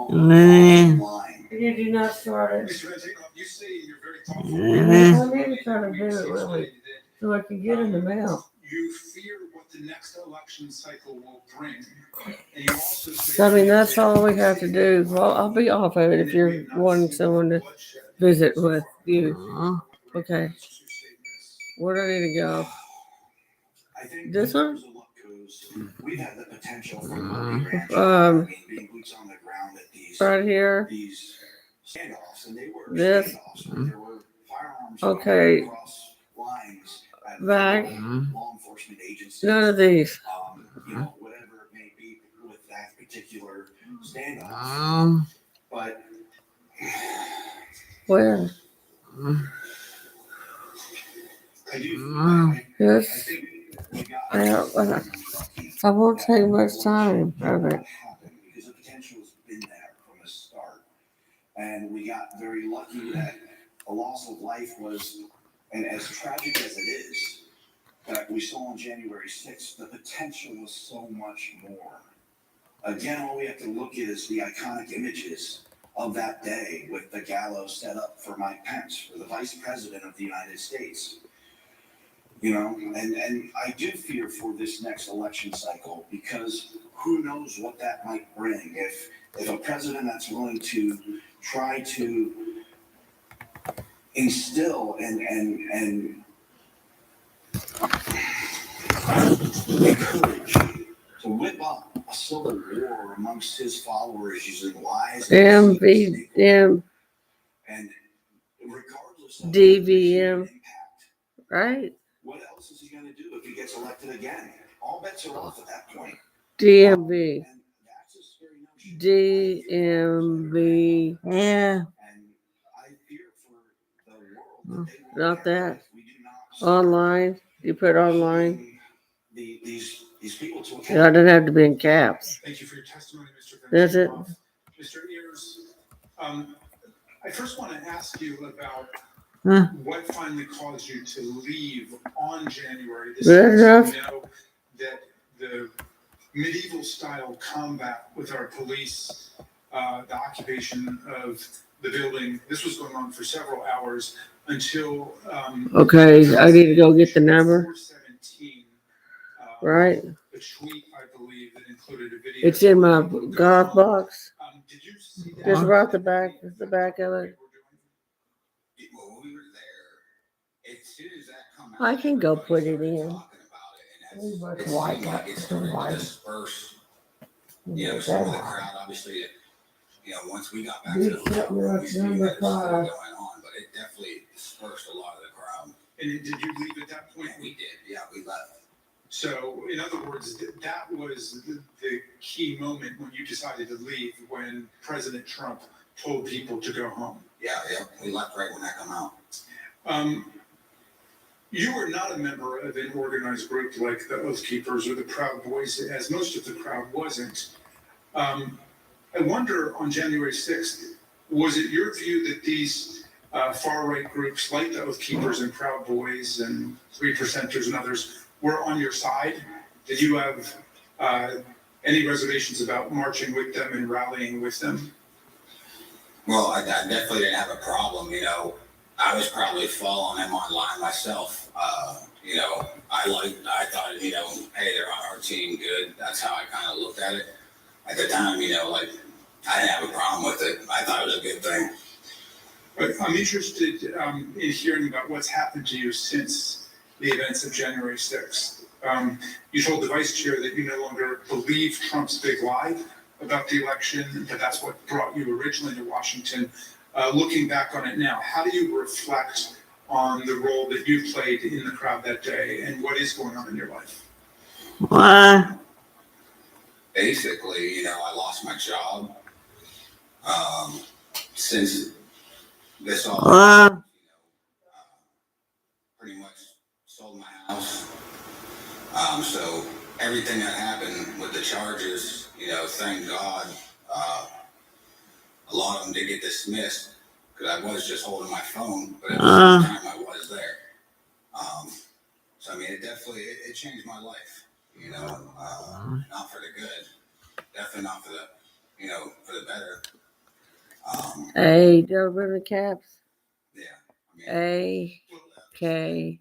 Did you not start it? I need to try to do it really so I can get in the mail. You fear what the next election cycle will bring. So, I mean, that's all we have to do. Well, I'll be off of it if you're wanting someone to visit with you. Okay. Where do I need to go? This one? Right here. This. Okay. Back. None of these. Whatever it may be with that particular standoff. But where? Yes. I won't take much time of it. Because the potential has been there from the start. And we got very lucky that the loss of life was, and as tragic as it is, that we saw on January 6th, the potential was so much more. Again, all we have to look at is the iconic images of that day with the gallows set up for Mike Pence, for the Vice President of the United States. You know, and I do fear for this next election cycle because who knows what that might bring. If a president that's willing to try to instill and encourage to whip up a civil war amongst his followers using lies and MVM and regardless of DVM, right? What else is he going to do if he gets elected again? All bets are off at that point. DMV. DMV. Yeah. I fear for the world. Not that. Online. You put online. These people to account. Yeah, it doesn't have to be in caps. Thank you for your testimony, Mr. Does it? Mr. Ears, I first want to ask you about what finally caused you to leave on January this year. We know that the medieval style combat with our police, the occupation of the building, this was going on for several hours until okay, I need to go get the number. Right. A tweet, I believe, that included a video. It's in my golf box. Did you see that? Just right the back of it. Well, we were there. As soon as that come out, I can go put it in. It's like it started to disperse. You know, some of the crowd, obviously, you know, once we got back to the hotel, we still had stuff going on, but it definitely dispersed a lot of the crowd. And did you leave at that point? We did. Yeah, we left. So, in other words, that was the key moment when you decided to leave, when President Trump told people to go home. Yeah, we left right when that came out. You were not a member of an organized group like the Oath Keepers or the Proud Boys, as most of the crowd wasn't. I wonder, on January 6th, was it your view that these far-right groups like the Oath Keepers and Proud Boys and 3%ers and others were on your side? Did you have any reservations about marching with them and rallying with them? Well, I definitely didn't have a problem. You know, I was probably following them online myself. You know, I thought, you know, hey, they're on our team, good. That's how I kind of looked at it at the time. You know, like I didn't have a problem with it. I thought it was a good thing. But I'm interested in hearing about what's happened to you since the events of January 6th. You told the vice chair that you no longer believe Trump's big lie about the election, that that's what brought you originally to Washington. Looking back on it now, how do you reflect on the role that you played in the crowd that day, and what is going on in your life? Basically, you know, I lost my job. Since this all happened, you know, pretty much sold my house. So everything that happened with the charges, you know, thank God, a lot of them did get dismissed because I was just holding my phone, but at the same time I was there. So I mean, it changed my life, you know, not for the good, definitely not for the, you know, for the better. A, double in the caps. Yeah. A, K,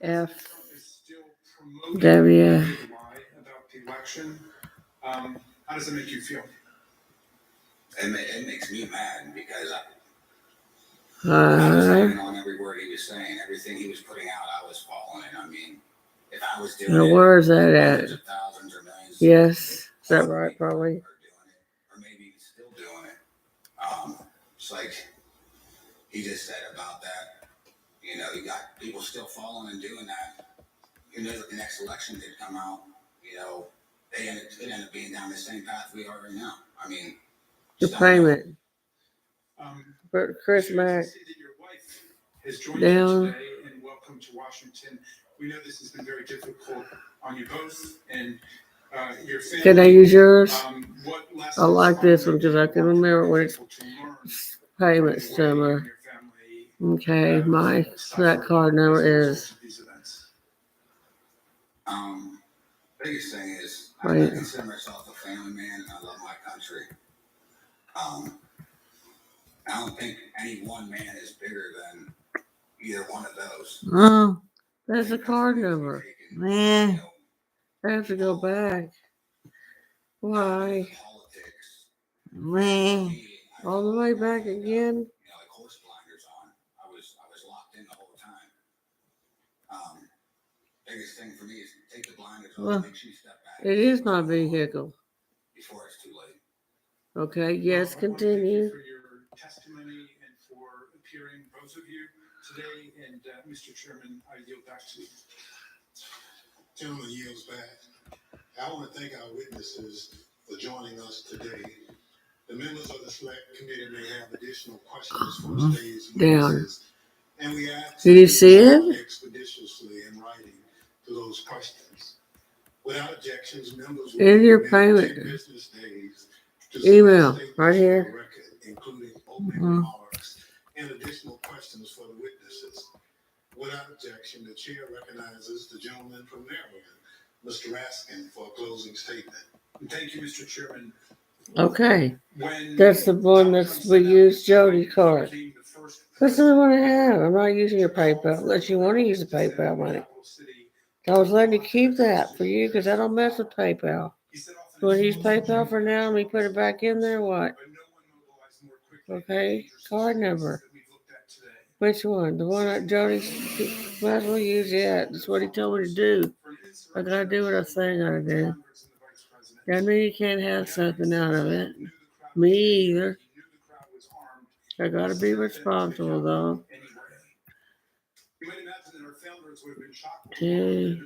F, W. About the election. How does it make you feel? It makes me mad because I was agreeing on every word he was saying, everything he was putting out, I was following. I mean, if I was doing it, where is that at? hundreds of thousands or millions. Yes, is that right? Probably. Or maybe he's still doing it. It's like he just said about that. You know, you got people still following and doing that. Who knows what the next election could come out? You know, they end up being down the same path we are right now. I mean, the payment. But Chris Mack has joined you today, and welcome to Washington. We know this has been very difficult on you both and your family. Can I use yours? I like this one because I can remember when it's payments to me. Okay, that card number is. Biggest thing is I consider myself a family man, and I love my country. I don't think any one man is bigger than either one of those. Oh, that's a card number. Man, I have to go back. Why? Man, all the way back again? You know, like horse blinders on. I was locked in the whole time. Biggest thing for me is take the blinders off, make sure you step back. It is my vehicle. Before it's too late. Okay, yes, continue. Thank you for your testimony and for appearing, both of you, today. And Mr. Chairman, I yield back to you. Gentleman yields back. I want to thank our witnesses for joining us today. The members of the select committee may have additional questions for today's witnesses. And we ask Did you see it? Expeditiously in writing to those questions. Without objections, members will in your payment business days email right here, record, including opening remarks and additional questions for the witnesses. Without objection, the chair recognizes the gentleman from Maryland, Mr. Raskin, for a closing statement. Thank you, Mr. Chairman. Okay, that's the one that's we use Jody's card. That's the only one I have. I'm not using your PayPal unless you want to use the PayPal money. I was letting you keep that for you because I don't mess with PayPal. You want to use PayPal for now? Let me put it back in there. What? Okay, card number. Which one? The one that Jody might as well use it. That's what he told me to do. I gotta do what I say I gotta do. That means you can't have something out of it. Me either. I gotta be responsible though. Hey,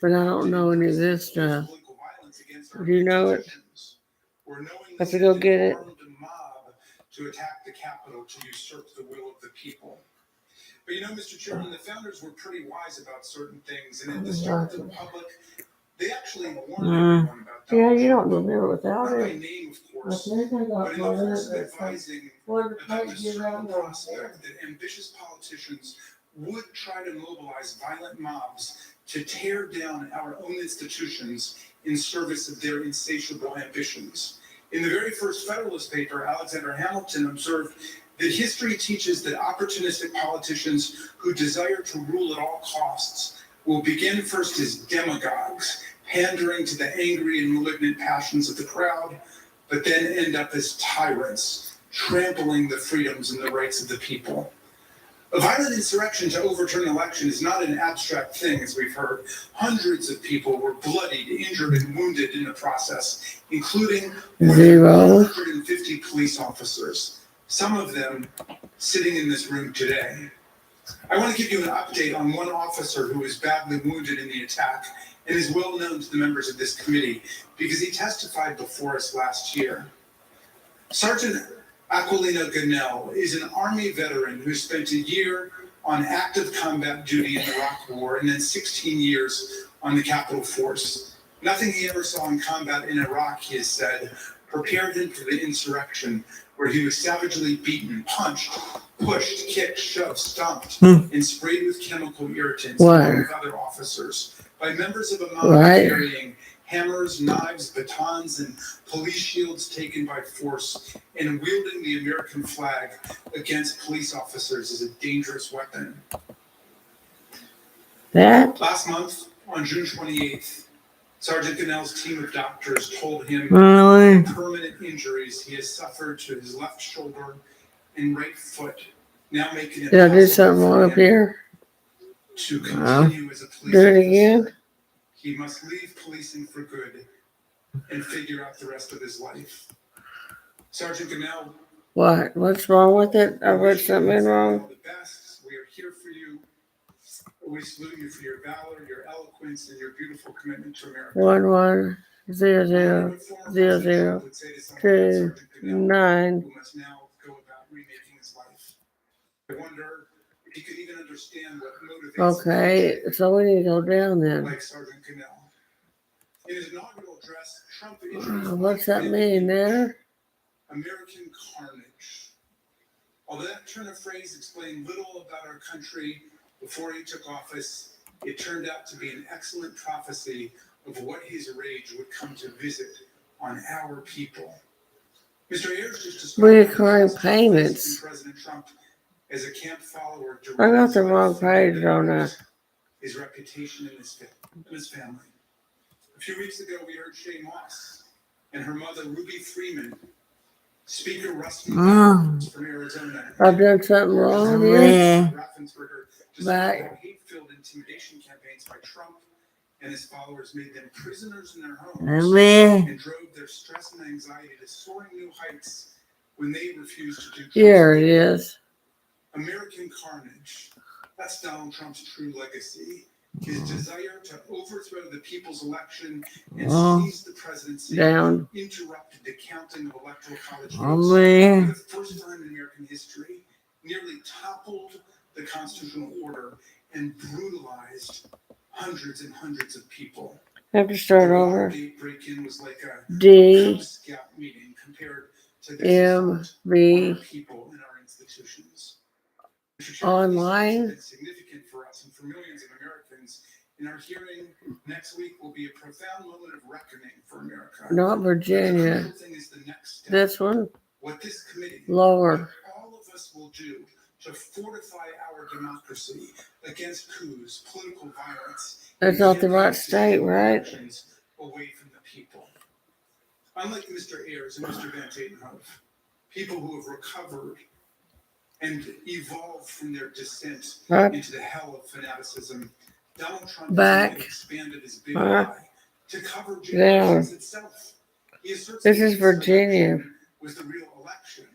but I don't know any of this stuff. Do you know it? I have to go get it. To attack the Capitol to usurp the will of the people. But you know, Mr. Chairman, the founders were pretty wise about certain things, and at the start of the public, they actually warned everyone about that. Yeah, you don't remember without it. Not by name, of course, but in the course of advising about the certain prospect that ambitious politicians would try to mobilize violent mobs to tear down our own institutions in service of their insatiable ambitions. In the very first Federalist paper, Alexander Hamilton observed that history teaches that opportunistic politicians who desire to rule at all costs will begin first as demagogues, pandering to the angry and malignant passions of the crowd, but then end up as tyrants, trampling the freedoms and the rights of the people. A violent insurrection to overturn an election is not an abstract thing, as we've heard. Hundreds of people were bloodied, injured, and wounded in the process, including more than 150 police officers, some of them sitting in this room today. I want to give you an update on one officer who was badly wounded in the attack and is well known to the members of this committee because he testified before us last year. Sergeant Aquilino Ganell is an Army veteran who spent a year on active combat duty in the Iraq War and then 16 years on the Capitol Force. Nothing he ever saw in combat in Iraq, he has said, prepared him for the insurrection, where he was savagely beaten, punched, pushed, kicked, shoved, stomped, and sprayed with chemical irritants along with other officers by members of a mob carrying hammers, knives, batons, and police shields taken by force, and wielding the American flag against police officers is a dangerous weapon. That? Last month, on June 28th, Sergeant Gannell's team of doctors told him Really? the permanent injuries he has suffered to his left shoulder and right foot now making it Did I do possible something for wrong up him here? to continue as a police Do it officer. again? He must leave policing for good and figure out the rest of his life. Sergeant Gannell. What? What's wrong with it? I wrote something in wrong. The best. We are here for you. We salute you for your valor, your eloquence, and your beautiful commitment to America. 11000029. Who must now go about remaking his life. I wonder if he could even understand what motivates. Okay, so we need to go down then. Like Sergeant Gannell. In his inaugural address, Trump What's that mean there? American carnage. Although that turn of phrase explained little about our country before he took office, it turned out to be an excellent prophecy of what his rage would come to visit on our people. Mr. Ayers just described Recurring payments. President Trump as a camp follower. I got the wrong page on that. His reputation and his family. A few weeks ago, we heard Shay Moss and her mother, Ruby Freeman, Speaker Rusty from Arizona. I've done something wrong here. Back. Hate-filled intimidation campaigns by Trump and his followers made them prisoners in their homes and drove their stress and anxiety to soaring new heights when they refused to do. Here it is. American carnage. That's Donald Trump's true legacy. His desire to overthrow the people's election and seize the presidency interrupted the counting of electoral college votes for the first time in American history, nearly toppled the constitutional order, and brutalized hundreds and hundreds of people. Have to start over. The break-in was like a D Scout meeting compared to the people in our institutions. Online. It's significant for us and for millions of Americans. And our hearing next week will be a profound moment of reckoning for America. Not Virginia. The thing is the next step. This one. What this committee, lower. All of us will do to fortify our democracy against coups, political violence. That's not the right state, right? Away from the people. Unlike Mr. Ayers and Mr. Van Tatenhove, people who have recovered and evolved from their descent into the hell of fanaticism, Donald Trump has expanded his big eye to cover generations itself. This is Virginia. Was the real election.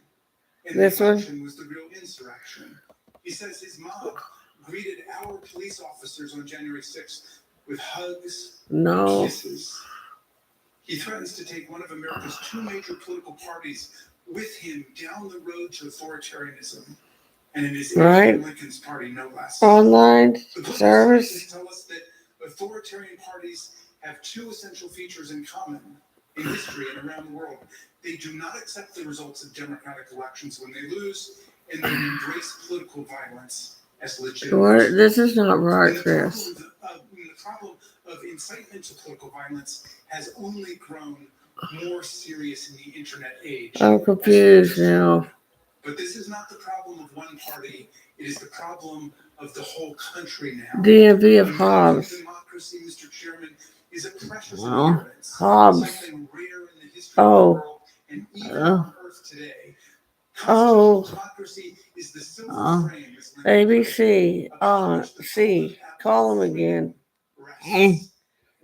And this the election was the real insurrection. He says his mob greeted our police officers on January 6th with hugs and kisses. He threatens to take one of America's two major political parties with him down the road to authoritarianism, and it is Lincoln's party, no less. Online service. Tell us that authoritarian parties have two essential features in common in history and around the world. They do not accept the results of democratic elections when they lose, and they embrace political violence as legitimate. This is not right, Chris. The problem of incitement to political violence has only grown more serious in the internet age. I'm confused now. But this is not the problem of one party. It is the problem of the whole country now. DMV of Hobbs. Democracy, Mr. Chairman, is a precious inheritance. Hobbs. Something rare in the history of the world and even on Earth today. Democracy is the silver frame. ABC. C. Call them again. We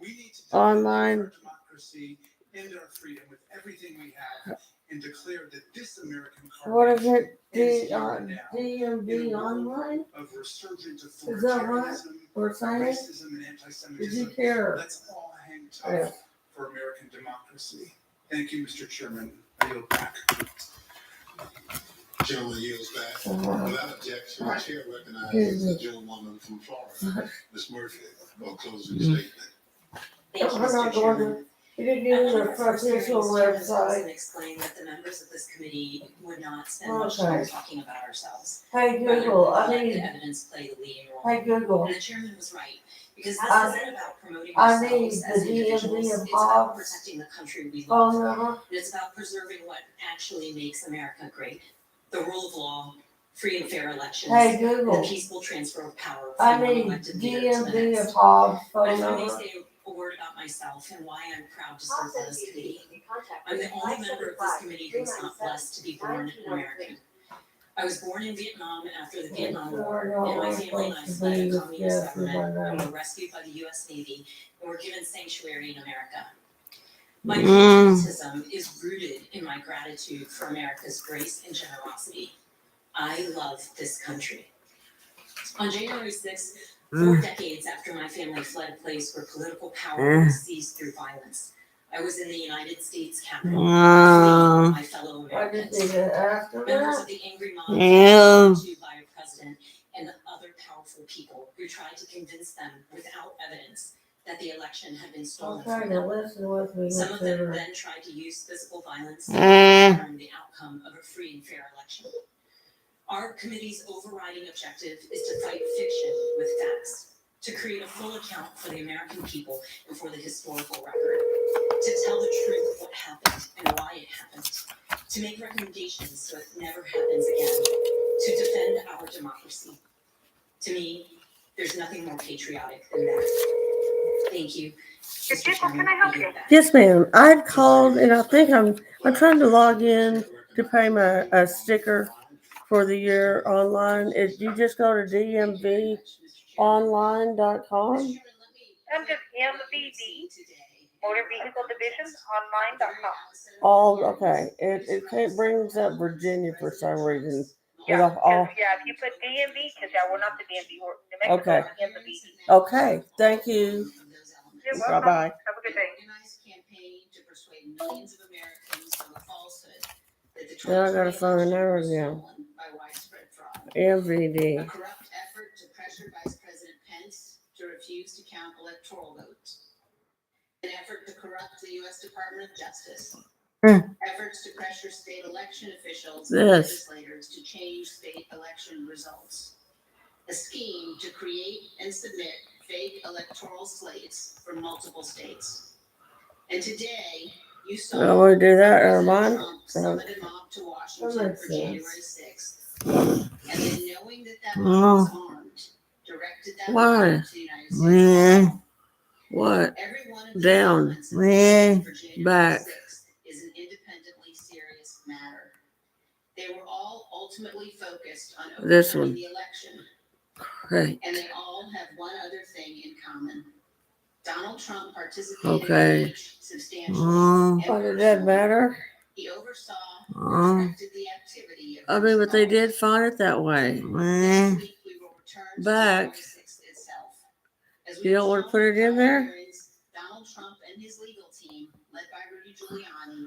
need to online. Democracy and our freedom with everything we have, and declare that this American what is it? DMV online? Of resurgent is that right? We're saying? Racism and anti-Semitism. Did you care? Let's all hang tough for American democracy. Thank you, Mr. Chairman. I yield back. Gentleman yields back. Without objection, the chair recognizes the gentlewoman from Florida, Ms. Murphy, for closing statement. Thank you, Mr. Chairman. You didn't use the official website. Explain that the members of this committee would not spend much time talking about ourselves. Hey Google, Rather, let the evidence play the leading role. Hey Google. And the chairman was right. Because this I- isn't about promoting I ourselves need as the individuals, DMV of it's about Hobbs protecting the country we phone love. number. And it's about preserving what actually makes America great. The rule of law, free and fair elections, Hey and Google, the peaceful transfer of power I from one need elected leader to the DMV next. of Hobbs But phone if I may number. say a word about myself and why I'm proud to serve on this committee, I'm the only member of this committee who's not blessed to be born an American. I was born in Vietnam after the Vietnam War, and my family and I fled a communist government and were rescued by the U.S. Navy and were given sanctuary in America. My patriotism is rooted in my gratitude for America's grace and generosity. I love this country. On January 6th, 4 decades after my family fled a place where political power was seized through violence, I was in the United States Capitol, fleeing with my fellow I just Americans. need to ask her Members that. of the angry mob were to by a president and other powerful people who tried to convince them without evidence that the election had been stolen Okay, from now them. listen with me. Some of them consider. then tried to use physical violence to overturn the outcome of a free and fair election. Our committee's overriding objective is to fight fiction with facts, to create a full account for the American people and for the historical record, to tell the truth of what happened and why it happened, to make recommendations so it never happens again, to defend our democracy. To me, there's nothing more patriotic than that. Thank you. Mr. Chairman, I yield back. Yes, ma'am. I'd called and I think I'm trying to log in to pay my a sticker for the year online. If you just go to dmvonline.com. Just MVD, Motor Vehicle Division, online.com. All okay. It brings up Virginia for some reason. Yeah, All, if you put DMV, because we're not the DMV, we're New Mexico, okay. MVD. Okay. Thank you. You're Bye welcome. bye. Have a good day. Organized campaign to persuade millions of Americans of the falsehood that the Now I gotta find the number was again. stolen by widespread fraud. A MVD. corrupt effort to pressure Vice President Pence to refuse to count electoral votes. An effort to corrupt the U.S. Department of Justice. Efforts to pressure state election officials and legislators to change state election results. A scheme to create and submit fake electoral slates from multiple states. And today, you saw I want to do that, Armand. Trump summoned a mob to Washington for January 6th. And then knowing that mob was armed, directed that mob to the United States. What? Every one of Down. for January Back. 6th is an independently serious matter. They were all ultimately focused on This overturning one. the election. Great. And they all have one other thing in common. Donald Trump participated Okay. in each substantially. But it doesn't matter. He oversaw and directed the activity of I mean, but they did find it that way. Next week, we will return to Back. January 6th itself. As You don't want to put it in there? Donald Trump and his legal team, led by Rudy Giuliani,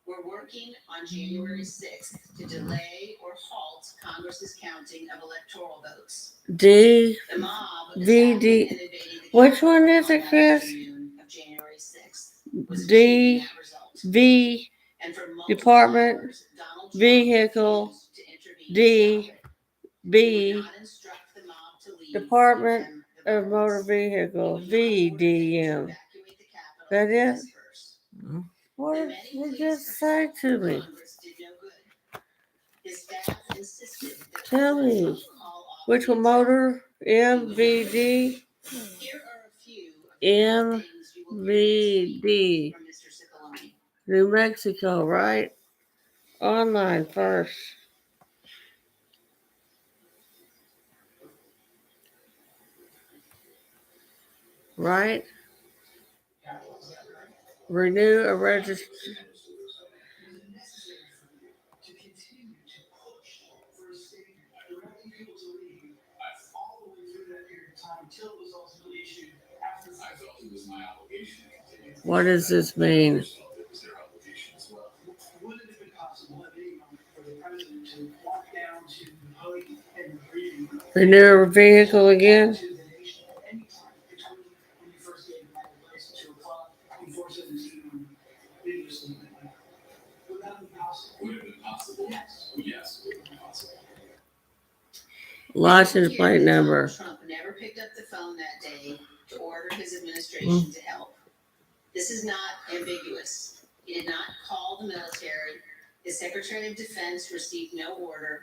were working on January 6th to delay or halt Congress's counting of electoral votes. The mob VD. attacked and invaded the Which Capitol one is it, on Chris? that afternoon of January 6th, was achieving that result. V. And for multiple Department. hours, Donald Trump Vehicle. refused to intervene D. to stop it. He B. would not instruct the mob to leave, Department give them the of Motor violence. Vehicle. He would not order them to VDM. evacuate the Capitol That and it? disperse. What The did many you pleas just for say help to from me? Congress did no good. His staff insisted that Tell President me. Trump call off Which the one? attack. Motor? MVD? Here are a few of the many things you will hear next week MVD. from Mr. Cipollone. New Mexico, right? Online first. Right? Renew a register. What does this mean? Would it have been possible at any moment for the president to walk down to Hdeyyy and reading Renew a vehicle again? to the nation at any time between when you first gave the license to 2 o'clock and 4:17 on video statement? Would that be possible? Would it have been possible? Yes. Yes, it would have been possible. License plate number. Trump never picked up the phone that day to ordered his administration to help. This is not ambiguous. He did not call the military. His Secretary of Defense received no order.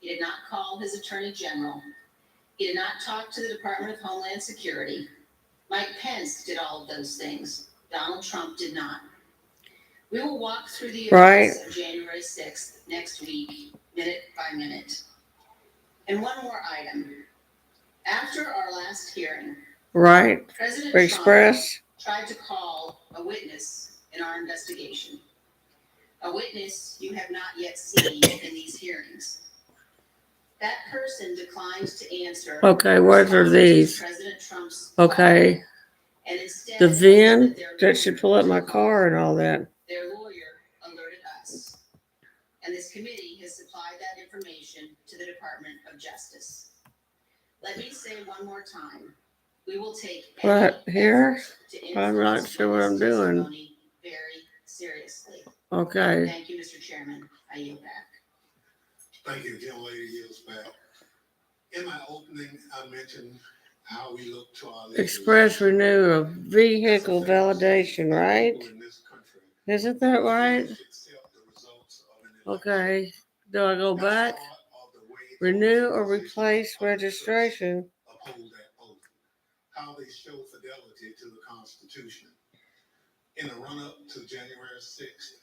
He did not call his Attorney General. He did not talk to the Department of Homeland Security. Mike Pence did all of those things. Donald Trump did not. We will walk through the events of January 6th next week, minute by minute. And one more item. After our last hearing, President Trump tried to call a witness in our investigation. A witness you have not yet seen in these hearings. That person declined to answer. Okay, what are these? President Trump's okay. call, and instead The VIN their that should pull up my car and all that. Their lawyer alerted us. And this committee has supplied that information to the Department of Justice. Let me say one more time. We will take What, here? to I'm not sure what I'm doing. Very seriously. Okay. Thank you, Mr. Chairman. I yield back. Thank you, Jim Lady yields back. In my opening, I mentioned how we look to our leaders. Express renew of vehicle validation, right? Isn't that right? Okay. Do I go back? Renew or replace registration? Uphold that oath. How they show fidelity to the Constitution. In the run-up to January 6th,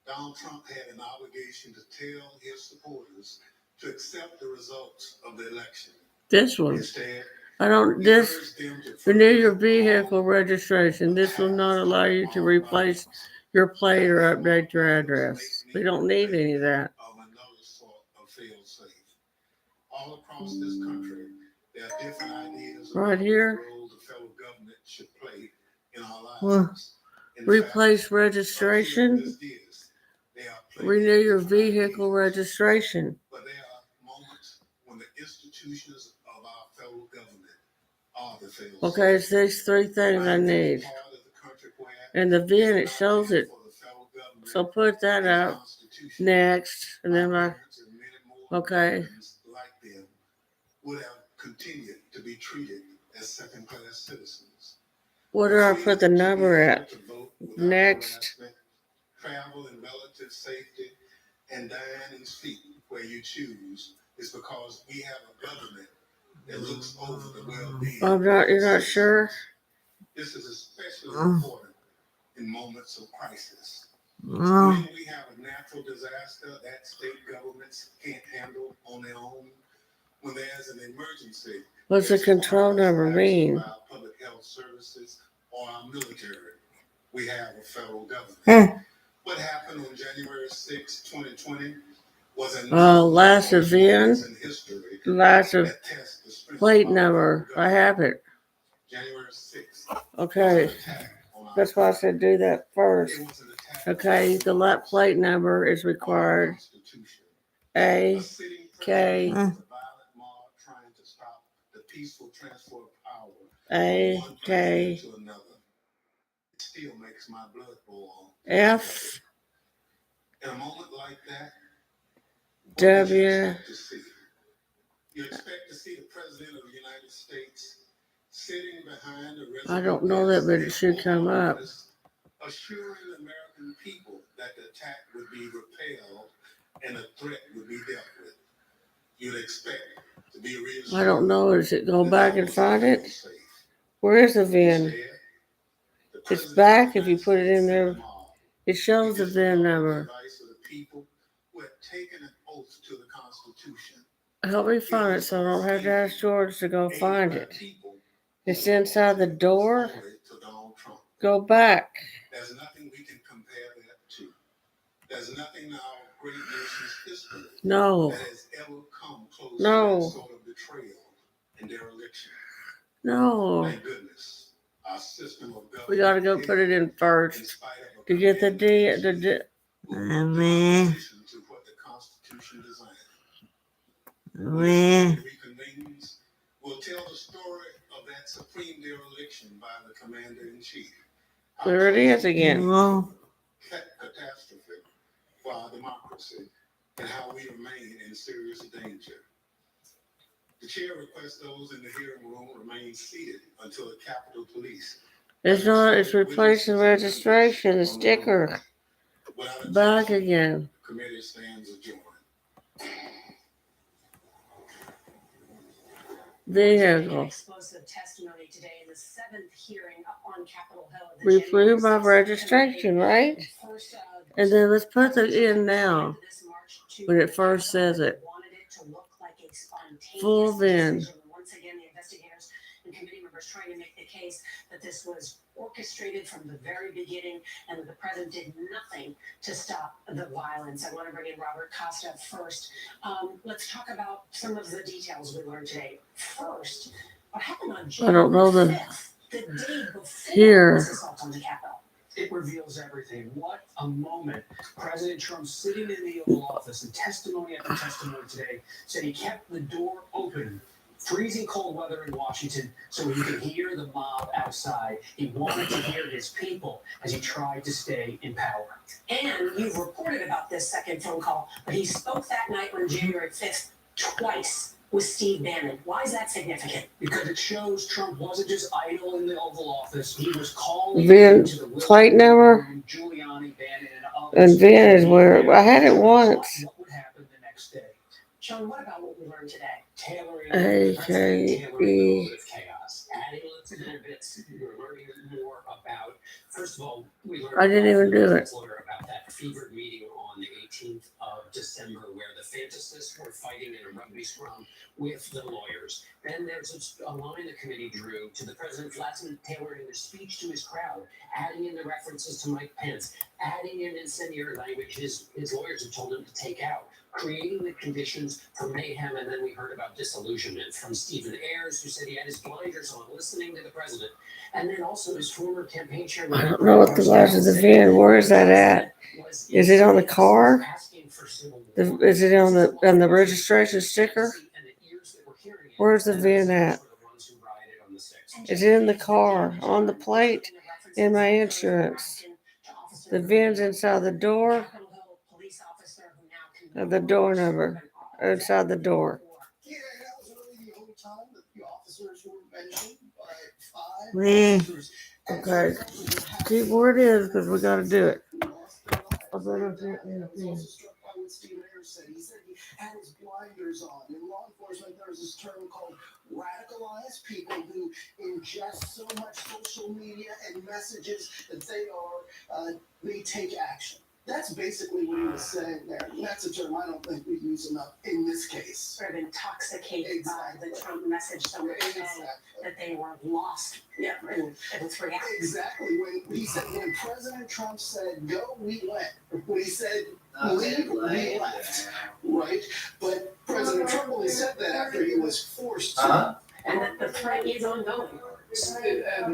Donald Trump had an obligation to tell his supporters to accept the results of the election. This one. Instead, renew your vehicle registration. This will not allow you to replace your plate or update your address. We don't need any of that. All across this country, there are different ideas right here. The role the federal government should play in our lives. Well, replace registration. Renew your vehicle registration. But there are moments when the institutions of our federal government are the failed. Okay, it's these three things I need. And the VIN, it shows it. So put that up next, and then okay. Like them would have continued to be treated as second-class citizens. Where do I put the number at? Next. Travel in relative safety and dine and sleep where you choose is because we have a government that looks over the well-being. You're not sure? This is especially important in moments of crisis. When we have a natural disaster that state governments can't handle on their own, when there's an emergency. What's the control number mean? Our public health services or our military. We have a federal government. What happened on January 6, 2020 was last of VIN, last of plate number. I have it. January 6. Okay. That's why I said do that first. Okay, the lap plate number is required. A, K, A, K, F, in a moment like that, W. You expect to see the President of the United States sitting behind a I don't know that, but it should come up. Assuring the American people that the attack would be repelled and a threat would be dealt with. You'd expect to be reassured. I don't know. Does it go back and find it? Where is the VIN? It's back if you put it in there. It shows the VIN number. Help me find it so I don't have to ask George to go find it. It's inside the door. Go back. There's nothing we can compare that to. There's nothing in our great nation's history that has ever come close to that sort of betrayal and dereliction. No. Thank goodness. Our system of government. We got to go put it in first to get the D. To what the Constitution designed. Reconvenes. We'll tell the story of that supreme dereliction by the Commander-in-Chief. There it is again. Catastrophe for our democracy and how we remain in serious danger. The chair requests those in the hearing room remain seated until the Capitol Police. It's not, it's replacing registration, the sticker. Back again. Committee stands adjourned. Vehicle. Explosive testimony today in the 7th hearing on Capitol Hill. Reprove my registration, right? And then let's put it in now when it first says it. Full VIN. Once again, the investigators and committee members trying to make the case that this was orchestrated from the very beginning and that the president did nothing to stop the violence. I want to bring in Robert Costa first. Let's talk about some of the details we learned today. First, what happened on January 5th, I don't know the day before here. this assault on the Capitol. It reveals everything. What a moment. President Trump sitting in the Oval Office and testimony after testimony today said he kept the door open. Freezing cold weather in Washington so he could hear the mob outside. He wanted to hear his people as he tried to stay in power. And you've reported about this second phone call, but he spoke that night on January 5th twice with Steve Bannon. Why is that significant? Because it shows Trump wasn't just idle in the Oval Office. He was calling VIN to the plate number. Giuliani, Bannon, and others. And VIN is where I had it once. What would happen the next day? Sean, what about what we learned today? Tailoring AKE. a little bit of chaos. Adding little bits. We're learning more about. First of all, we learned. I didn't even do it. About that fevered meeting on the 18th of December, where the fantasists were fighting in a rugby scrum with the lawyers. Then there's a line the committee drew to the president last minute tailoring the speech to his crowd, adding in the references to Mike Pence, adding in incendiary language his lawyers had told him to take out, creating the conditions for mayhem. And then we heard about disillusionment from Stephen Ayers, who said he had his blinders on listening to the president. And then also his former campaign chairman. I don't know what the size of the VIN. Where is that at? Is it on the car? Is it on the registration sticker? Where's the VIN at? Is it in the car? On the plate? In my insurance? The VIN's inside the door? The door number. Inside the door. Yeah, that was really the only time that the officers were mentioned by 5 Me. officers. Okay. Keep where it is because we got to do it. I better get in I was also struck by what Stephen Ayers said. He said he had his blinders on. In law enforcement, there's this term called radicalized people who ingest so much social media and messages that they take action. That's basically what he was saying there. And that's a term I don't think we use enough in this case. Sort of intoxicated by the Trump message so much so that they were lost. Yeah, and it's reality. Exactly. When President Trump said go, we went. When he said leave, we left. Right? But President Trump only said that after he was forced to. And that the threat is ongoing.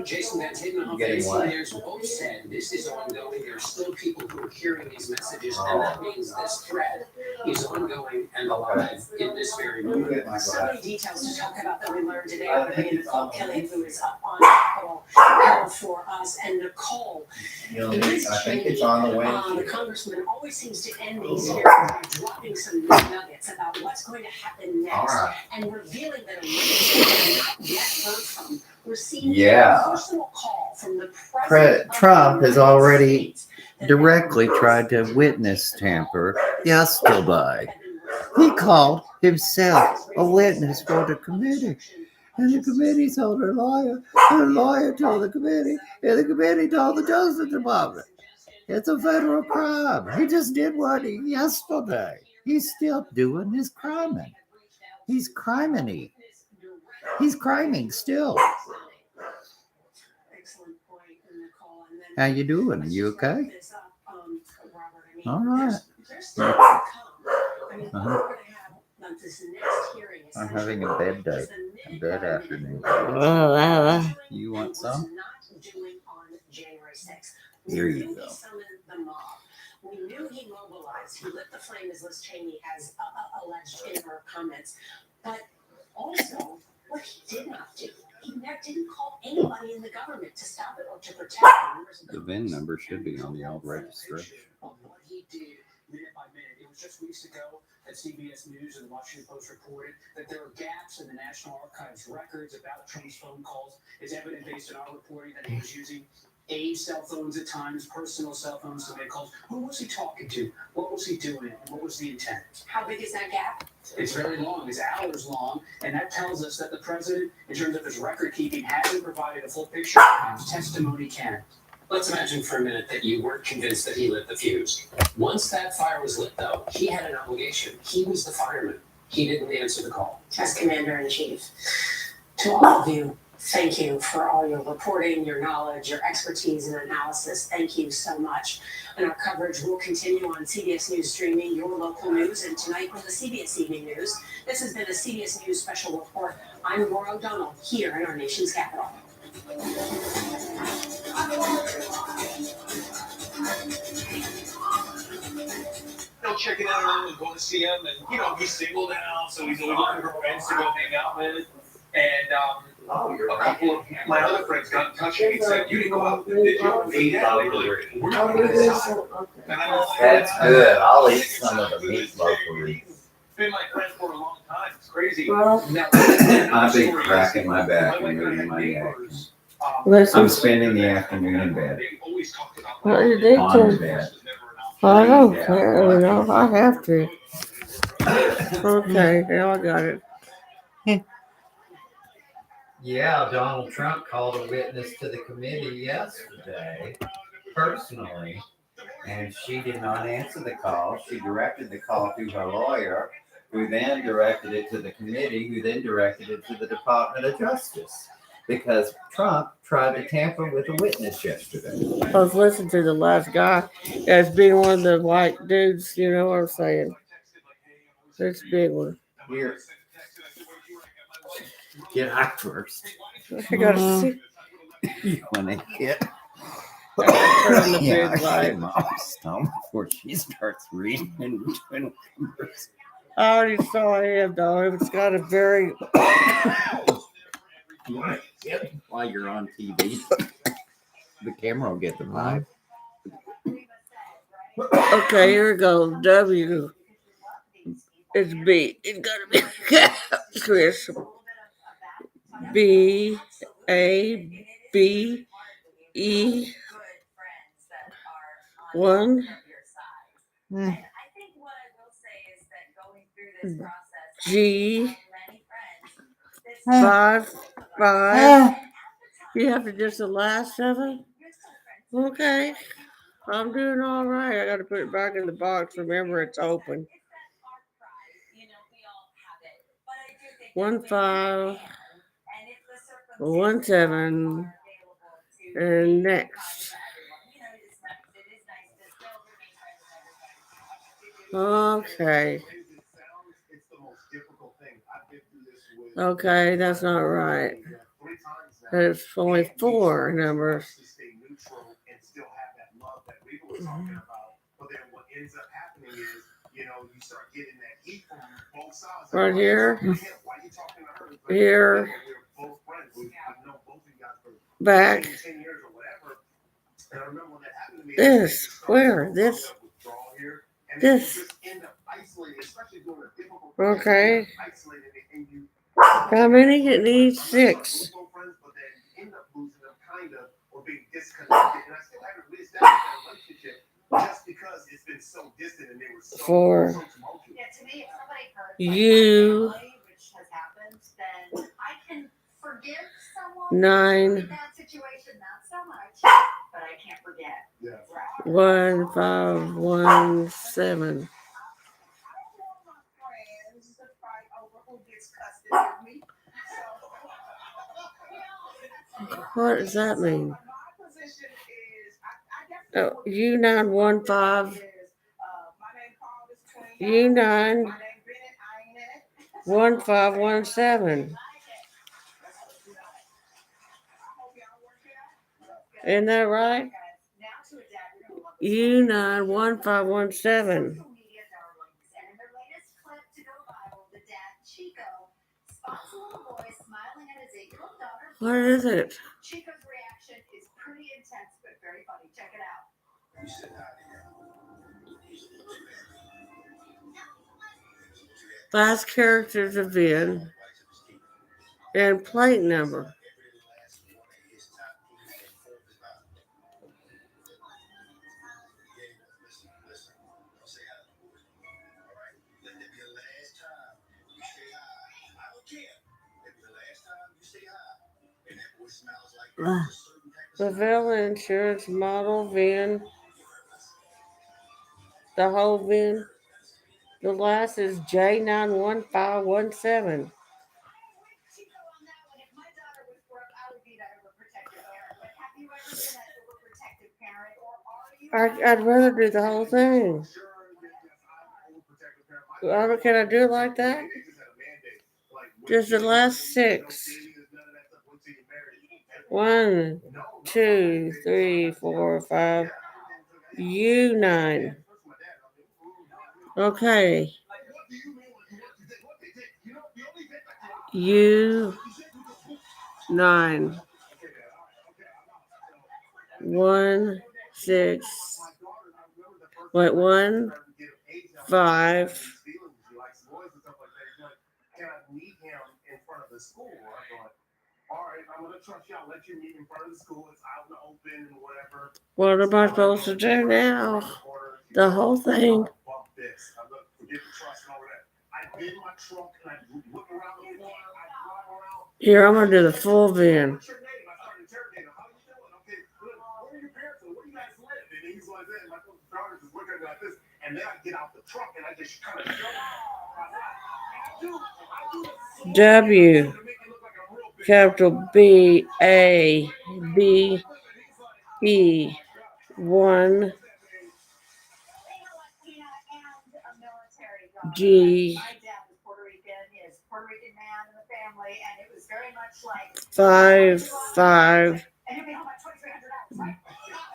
Jason Van Taten and Ayers both said this is ongoing. There are still people who are hearing these messages, and that means this threat is ongoing and alive in this very moment. So many details to talk about that we learned today. I want to bring in Nicole Kelly, who is up on Capitol Hill for us. And Nicole, I think it's on the way. The congressman always seems to end these hearings by dropping some nuggets about what's going to happen next, and revealing that a witness we have not yet heard from received a personal call from the president. Trump has already directly tried to witness tamper yesterday. He called himself a witness for the committee. And the committee told her lawyer, and the lawyer told the committee, and the committee told the Justice Department. It's a federal crime. He just did one yesterday. He's still doing his criming. He's criming. He's criming still. How you doing? Are you okay? All right. I'm having a bad day, a bad afternoon. You want some? Here you go. We knew he mobilized. He lit the flame, as Liz Cheney has alleged in her comments. But also, what he did not do, he didn't call anybody in the government to stop it or to protect the members of The VIN number should be on the old registration. What he did minute by minute, it was just weeks ago that CBS News and the Washington Post reported that there are gaps in the National Archives records about Trump's phone calls. It's evident based on our reporting that he was using age cell phones at times, personal cell phones to make calls. Who was he talking to? What was he doing? And what was the intent? How big is that gap? It's very long. It's hours long. And that tells us that the president, in terms of his record keeping, hasn't provided a full picture. His testimony can. Let's imagine for a minute that you weren't convinced that he lit the fuse. Once that fire was lit, though, he had an obligation. He was the fireman. He didn't answer the call. As Commander-in-Chief, to all of you, thank you for all your reporting, your knowledge, your expertise and analysis. Thank you so much. And our coverage will continue on CBS News Streaming, your local news, and tonight on the CBS Evening News. This has been a CBS News special report. I'm Laura O'Donnell, here in our nation's capital. Checking out and going to see him, and he's single now, so he's always looking for friends to go hang out with. And a couple of my other friends got in touch with me and said, "You didn't go out, did you?" Yeah, they really were. We're not going to decide. And I'm like, That's good. I'll eat some of the meat locally. It's been my friend for a long time. It's crazy. Well, I've been cracking my back and moving my neck. I'm spending the afternoon in bed. what you did On to? bed. I don't care, I have to. Okay, now I got it. Yeah, Donald Trump called a witness to the committee yesterday, personally, and she did not answer the call. She directed the call to her lawyer, who then directed it to the committee, who then directed it to the Department of Justice, because Trump tried to tamper with a witness yesterday. I was listening to the last guy as being one of the white dudes, you know what I'm saying? It's a big one. Here, get out first. I gotta see. You want to hit? Turn the Yeah, big I light. hit Mom's stomach before she starts reading and doing numbers. I already saw him though. It's got a very While you're on TV, the camera will get the vibe. okay, here we go. W. It's B. It's gotta be Chris. B A B E 1 G 5 5. You have to just the last 7? Okay. I'm doing all right. I got to put it back in the box. Remember, it's open. 1 5 1 7 and next. Okay. Okay, that's not right. There's only 4 numbers. Right here, here, back, this, where, this, okay, how many? It needs 6. For you, 9 1 5 1 7. What does that mean? Oh, U9 1 5 U9 1 5 1 7. Isn't that right? U9 1 5 1 7. What is it? Chico's reaction is pretty intense, but very funny. Check it out. Last characters of VIN and plate number. The VIN insurance model VIN. The whole VIN. The last is J91517. I'd rather do the whole thing. Can I do it like that? Just the last 6. 1, 2, 3, 4, 5. U9. Okay. U9. 1, 6. Wait, 1, 5. What am I supposed to do now? The whole thing. Here, I'm going to do the full VIN. W, capital B, A, B, E, 1, G, 5, 5,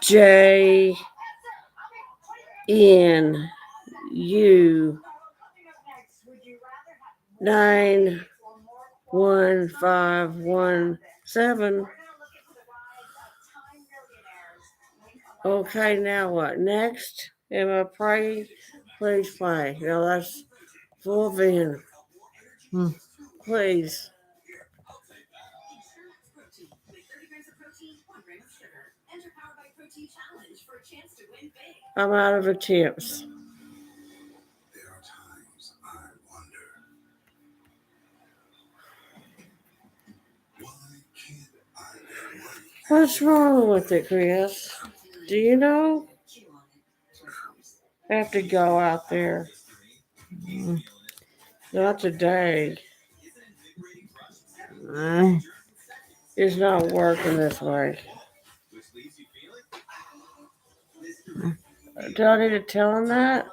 J, N, U, 9, 1, 5, 1, 7. Okay, now what? Next, am I pray? Please play. Now that's full VIN. Please. I'm out of attempts. What's wrong with it, Chris? Do you know? I have to go out there. Not today. It's not working this way. Do I need to tell him that?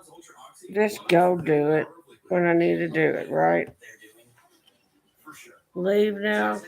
Just go do it when I need to do it, right? Leave now.